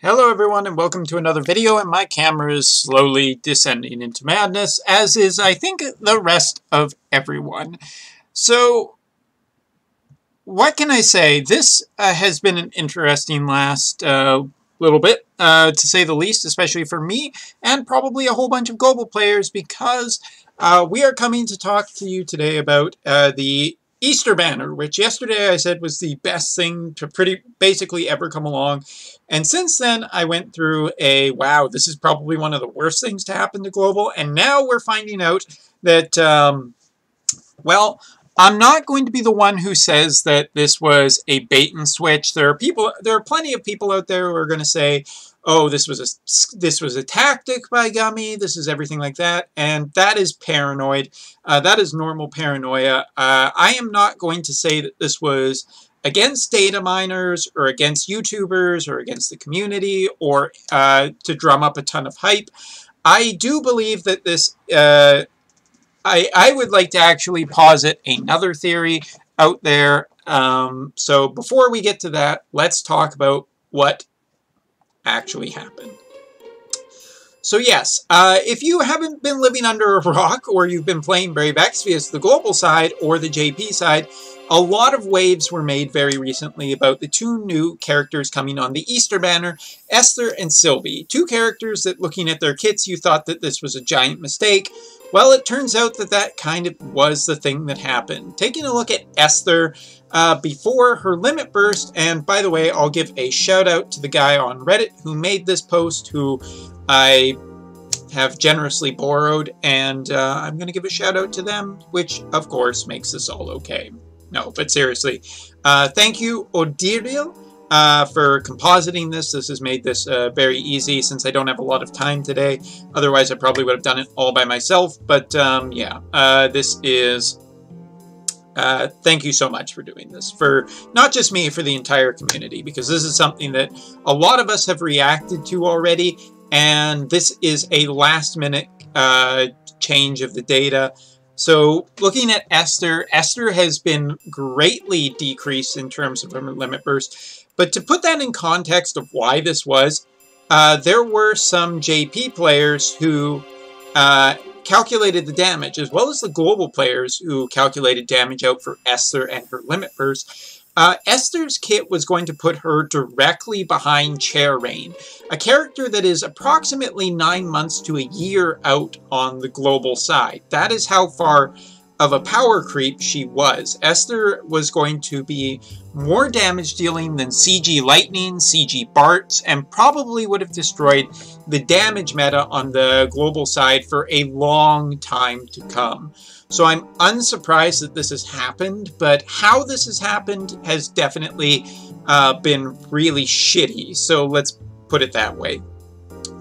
Hello everyone and welcome to another video, and my camera is slowly descending into madness, as is I think the rest of everyone. So what can I say? This has been an interesting last little bit, to say the least, especially for me and probably a whole bunch of global players, because we are coming to talk to you today about the Easter banner, which yesterday I said was the best thing to basically ever come along. And since then, I went through a, wow, this is probably one of the worst things to happen to global. And now we're finding out that, well, I'm not going to be the one who says that this was a bait and switch. There are plenty of people out there who are going to say, oh, this was a tactic by Gumi, this is everything like that, and that is paranoid. That is normal paranoia. I am not going to say that this was against data miners or against YouTubers or against the community or to drum up a ton of hype. I do believe that this, I would like to actually posit another theory out there. So before we get to that, let's talk about what actually happened. So yes, if you haven't been living under a rock, or you've been playing Brave Exvius, the global side or the JP side, a lot of waves were made very recently about the two new characters coming on the Easter banner, Esther and Sylvie. Two characters that, looking at their kits, you thought that this was a giant mistake. Well, it turns out that that kind of was the thing that happened. Taking a look at Esther before her limit burst, and by the way, I'll give a shout out to the guy on Reddit who made this post, who I have generously borrowed, and I'm going to give a shout out to them, which of course makes this all okay. No, but seriously, thank you, Odiriel, for compositing this. This has made this very easy, since I don't have a lot of time today. Otherwise, I probably would have done it all by myself. But yeah, this is... thank you so much for doing this. For not just me, for the entire community. Because this is something that a lot of us have reacted to already. And this is a last-minute change of the data. So, looking at Esther, Esther has been greatly decreased in terms of her limit burst. But to put that in context of why this was, there were some JP players who calculated the damage, as well as the global players who calculated damage out for Esther and her limit burst. Esther's kit was going to put her directly behind Chair Rain, a character that is approximately 9 months to a year out on the global side. That is how far of a power creep she was. Esther was going to be more damage dealing than CG Lightning, CG Bartz, and probably would have destroyed the damage meta on the global side for a long time to come. So I'm unsurprised that this has happened, but how this has happened has definitely been really shitty. So let's put it that way.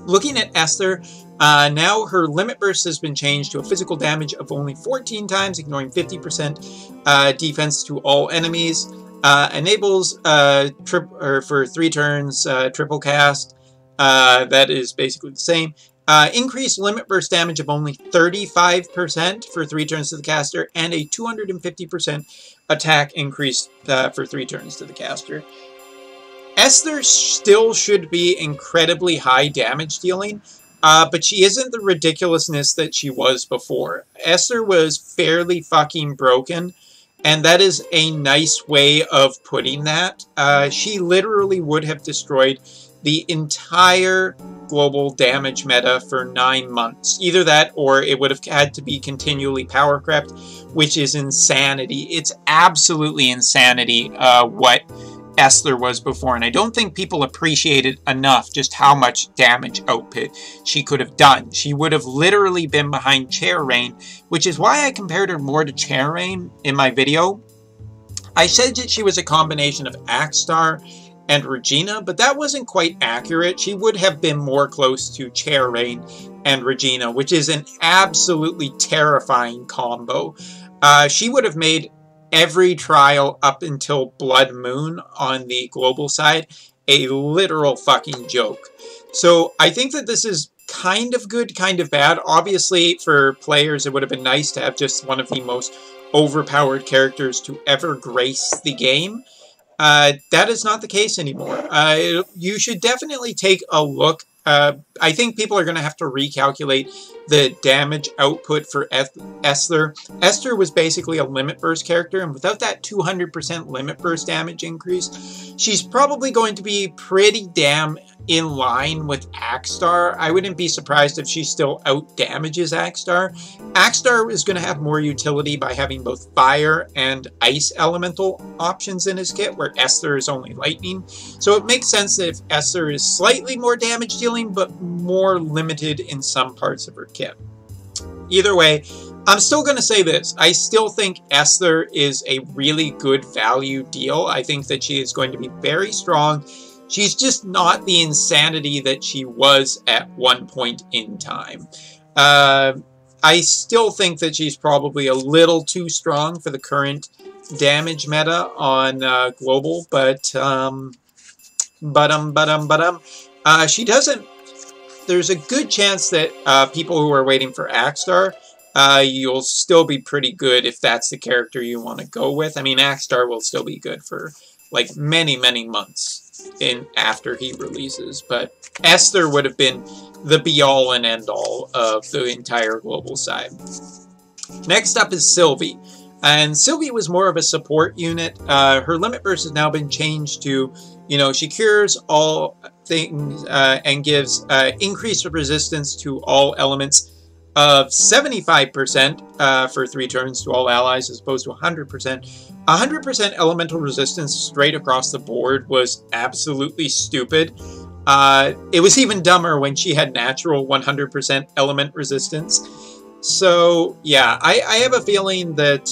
Looking at Esther, now her limit burst has been changed to a physical damage of only 14 times, ignoring 50% defense to all enemies. Enables for 3 turns triple cast. That is basically the same. Increased limit burst damage of only 35% for 3 turns to the caster, and a 250% attack increase for 3 turns to the caster. Esther still should be incredibly high damage dealing, but she isn't the ridiculousness that she was before. Esther was fairly fucking broken, and that is a nice way of putting that. She literally would have destroyed the entire global damage meta for 9 months. Either that, or it would have had to be continually power crept, which is insanity. It's absolutely insanity what Esther was before, and I don't think people appreciated enough just how much damage output she could have done. She would have literally been behind Chair Rain, which is why I compared her more to Chair Rain in my video. I said that she was a combination of Axstar and Regina, but that wasn't quite accurate. She would have been more close to Chair Rain and Regina, which is an absolutely terrifying combo. She would have made every trial up until Blood Moon on the global side a literal fucking joke. So I think that this is kind of good, kind of bad. Obviously, for players, it would have been nice to have just one of the most overpowered characters to ever grace the game. That is not the case anymore. You should definitely take a look. I think people are going to have to recalculate the damage output for Esther. Esther was basically a limit burst character, and without that 200% limit burst damage increase, she's probably going to be pretty damn in line with Axstar. I wouldn't be surprised if she still out-damages Axstar. Axstar is going to have more utility by having both fire and ice elemental options in his kit, where Esther is only lightning. So it makes sense that if Esther is slightly more damage dealing, but more limited in some parts of her kit. Either way, I'm still going to say this. I still think Esther is a really good value deal. I think that she is going to be very strong. She's just not the insanity that she was at one point in time. I still think that she's probably a little too strong for the current damage meta on global, but she doesn't. There's a good chance that people who are waiting for Axstar, you'll still be pretty good if that's the character you want to go with. I mean, Axstar will still be good for like many months after he releases, but Esther would have been the be-all and end-all of the entire global side. Next up is Sylvie, and Sylvie was more of a support unit. Her limit burst has now been changed to, you know, she cures all things and gives increased resistance to all elements of 75% for 3 turns to all allies, as opposed to 100%. 100% elemental resistance straight across the board was absolutely stupid. It was even dumber when she had natural 100% element resistance. So, yeah, I have a feeling that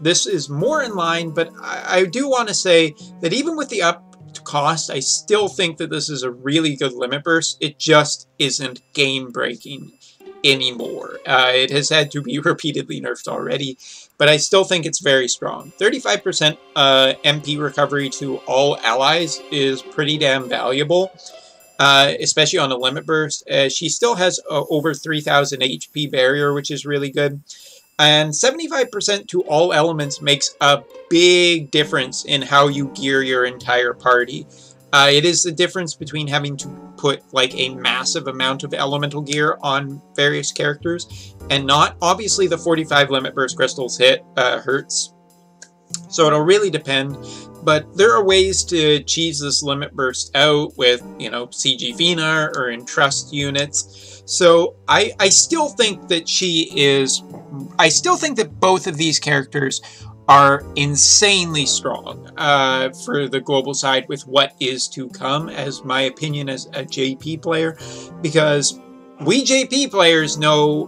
this is more in line, but I do want to say that even with the up cost, I still think that this is a really good limit burst. It just isn't game-breaking anymore. It has had to be repeatedly nerfed already, but I still think it's very strong. 35% MP recovery to all allies is pretty damn valuable, especially on a limit burst. She still has over 3,000 HP barrier, which is really good. And 75% to all elements makes a big difference in how you gear your entire party. It is the difference between having to put like a massive amount of elemental gear on various characters and not. Obviously, the 45 limit burst crystals hurts, so it'll really depend. But there are ways to cheese this limit burst out with, you know, CG Fina or Entrust units. So I still think that I still think that both of these characters are insanely strong for the global side with what is to come, as my opinion as a JP player, because we JP players know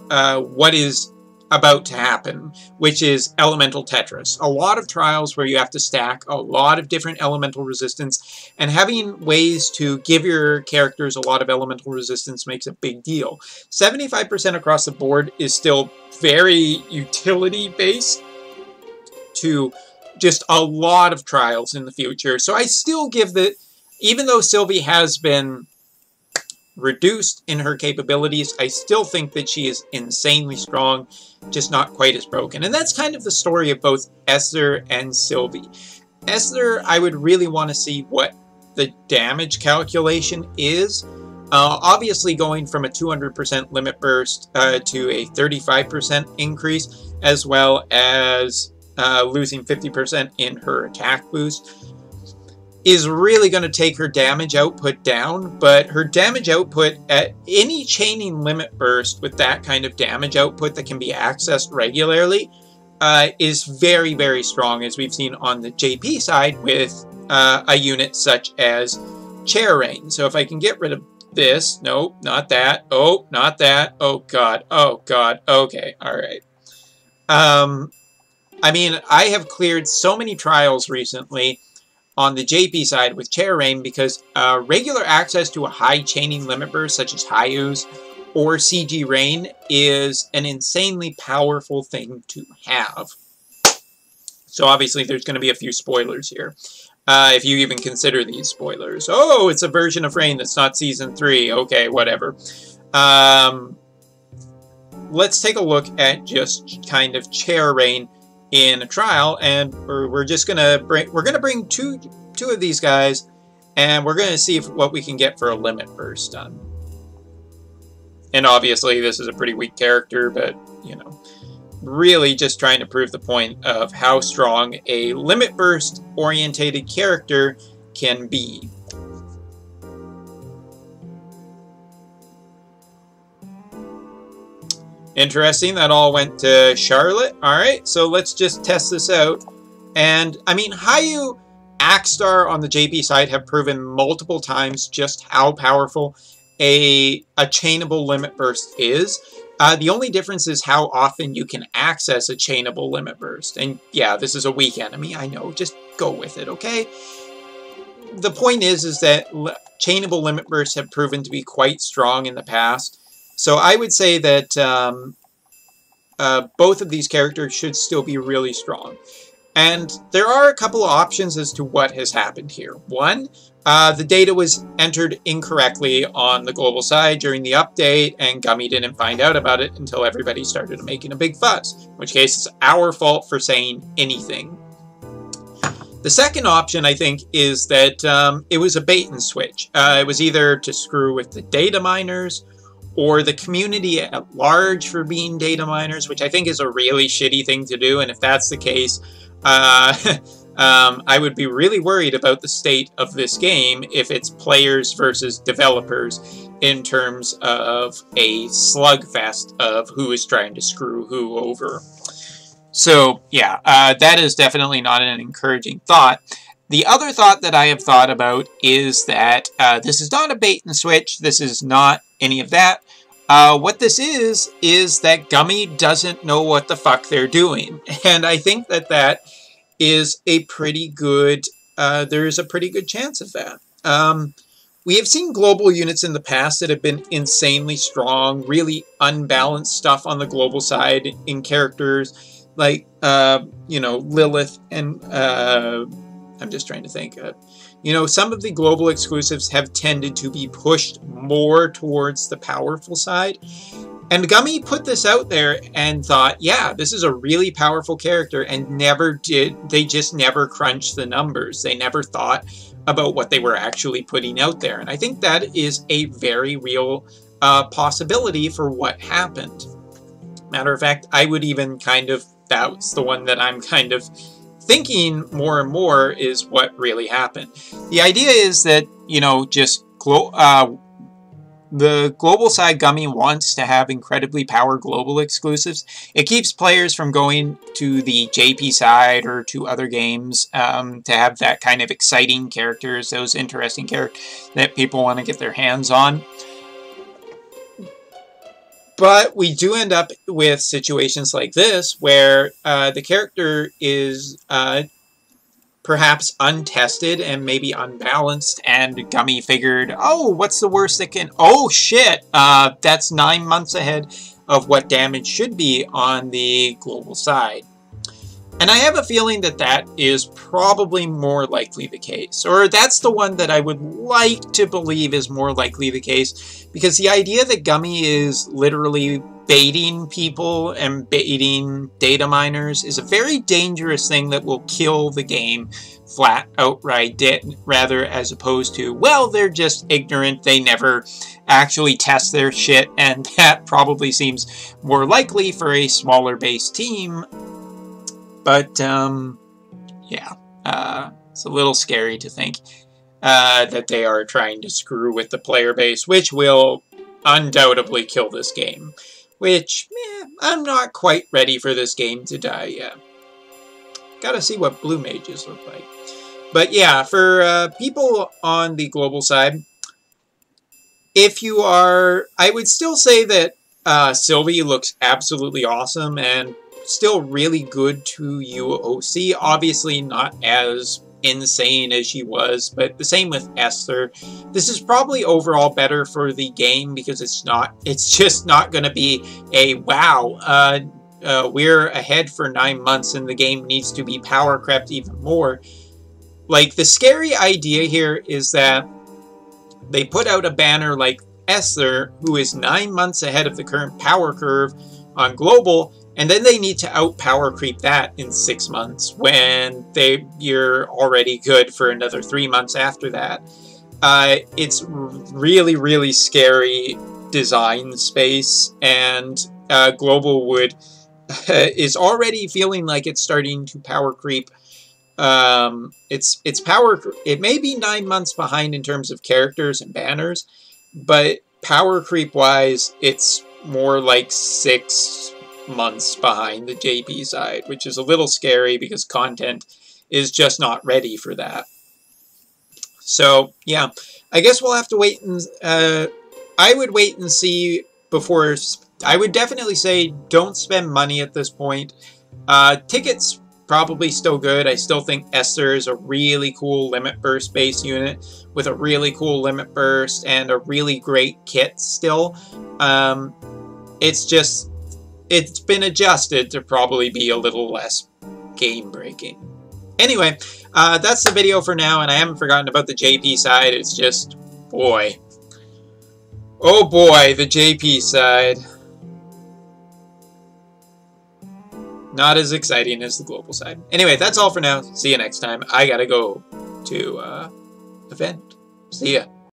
what is about to happen, which is elemental Tetris. A lot of trials where you have to stack a lot of different elemental resistance, and having ways to give your characters a lot of elemental resistance makes a big deal. 75% across the board is still very utility-based to just a lot of trials in the future. So I still give the, even though Sylvie has been reduced in her capabilities, I still think that she is insanely strong, just not quite as broken. And that's kind of the story of both Esther and Sylvie. Esther, I would really want to see what the damage calculation is. Obviously going from a 200% limit burst to a 35% increase, as well as losing 50% in her attack boost, is really going to take her damage output down, but her damage output at any chaining limit burst with that kind of damage output that can be accessed regularly is very, very strong, as we've seen on the JP side with a unit such as Chair Rain. So if I can get rid of this, nope, not that, oh, not that, oh god, okay, alright. I mean, I have cleared so many trials recently on the JP side with Chair Rain because regular access to a high chaining limit burst such as Hayu's or CG Rain is an insanely powerful thing to have. So obviously there's going to be a few spoilers here. If you even consider these spoilers. Oh, it's a version of Rain that's not Season 3. Okay, whatever. Let's take a look at just kind of Chair Rain in a trial, and we're just gonna bring two two of these guys, and we're going to see what we can get for a limit burst done. And obviously, this is a pretty weak character, but, you know, really just trying to prove the point of how strong a limit burst orientated character can be. Interesting, that all went to Charlotte. Alright, so let's just test this out. And, I mean, Hayu, Axstar on the JP side have proven multiple times just how powerful a chainable limit burst is. The only difference is how often you can access a chainable limit burst. And yeah, this is a weak enemy, I know, just go with it, okay? The point is that chainable limit bursts have proven to be quite strong in the past. So I would say that both of these characters should still be really strong. And there are a couple of options as to what has happened here. One, the data was entered incorrectly on the global side during the update, and Gumi didn't find out about it until everybody started making a big fuss, in which case it's our fault for saying anything. The second option, I think, is that it was a bait and switch. It was either to screw with the data miners or the community at large for being data miners, which I think is a really shitty thing to do, and if that's the case, I would be really worried about the state of this game if it's players versus developers in terms of a slugfest of who is trying to screw who over. So, yeah, that is definitely not an encouraging thought. The other thought that I have thought about is that this is not a bait and switch. This is not any of that. What this is that Gumi doesn't know what the fuck they're doing. And I think that that is a pretty good, there's a pretty good chance of that. We have seen global units in the past that have been insanely strong, really unbalanced stuff on the global side in characters like, you know, Lilith and, I'm just trying to think. You know, some of the global exclusives have tended to be pushed more towards the powerful side. And Gumi put this out there and thought, yeah, this is a really powerful character, and they just never crunched the numbers. They never thought about what they were actually putting out there. And I think that is a very real possibility for what happened. Matter of fact, I would even kind of, that's the one that I'm kind of thinking more and more is what really happened. The idea is that, you know, just the global side Gumi wants to have incredibly power global exclusives. It keeps players from going to the JP side or to other games to have that kind of exciting characters, those interesting characters that people want to get their hands on. But we do end up with situations like this where the character is perhaps untested and maybe unbalanced, and Gumi figured, oh, what's the worst that can... Oh, shit! That's 9 months ahead of what damage should be on the global side. And I have a feeling that that is probably more likely the case. Or that's the one that I would like to believe is more likely the case. Because the idea that Gumi is literally baiting people and baiting data miners is a very dangerous thing that will kill the game flat outright, rather as opposed to, well, they're just ignorant, they never actually test their shit, and that probably seems more likely for a smaller base team. But, yeah, it's a little scary to think that they are trying to screw with the player base, which will undoubtedly kill this game. Which, I'm not quite ready for this game to die yet. Gotta see what blue mages look like. But yeah, for people on the global side, if you are... I would still say that Sylvie looks absolutely awesome and still really good to UOC. Obviously not as insane as she was, but the same with Esther. This is probably overall better for the game because it's just not going to be a wow, we're ahead for 9 months and the game needs to be power crept even more. Like, the scary idea here is that they put out a banner like Esther, who is 9 months ahead of the current power curve on global, And then they need to out power creep that in 6 months when you're already good for another 3 months after that. It's really, really scary design space, and Global Wood is already feeling like it's starting to power creep. It may be 9 months behind in terms of characters and banners, but power creep wise, it's more like 6 months behind the JP side, which is a little scary because content is just not ready for that. So yeah, I guess we'll have to wait and I would wait and see before. I would definitely say don't spend money at this point. Tickets probably still good. I still think Esther is a really cool limit burst base unit with a really cool limit burst and a really great kit still. It's been adjusted to probably be a little less game breaking. Anyway, that's the video for now, and I haven't forgotten about the JP side. It's just, boy. Oh boy, the JP side. Not as exciting as the global side. Anyway, that's all for now. See you next time. I gotta go to event. See ya.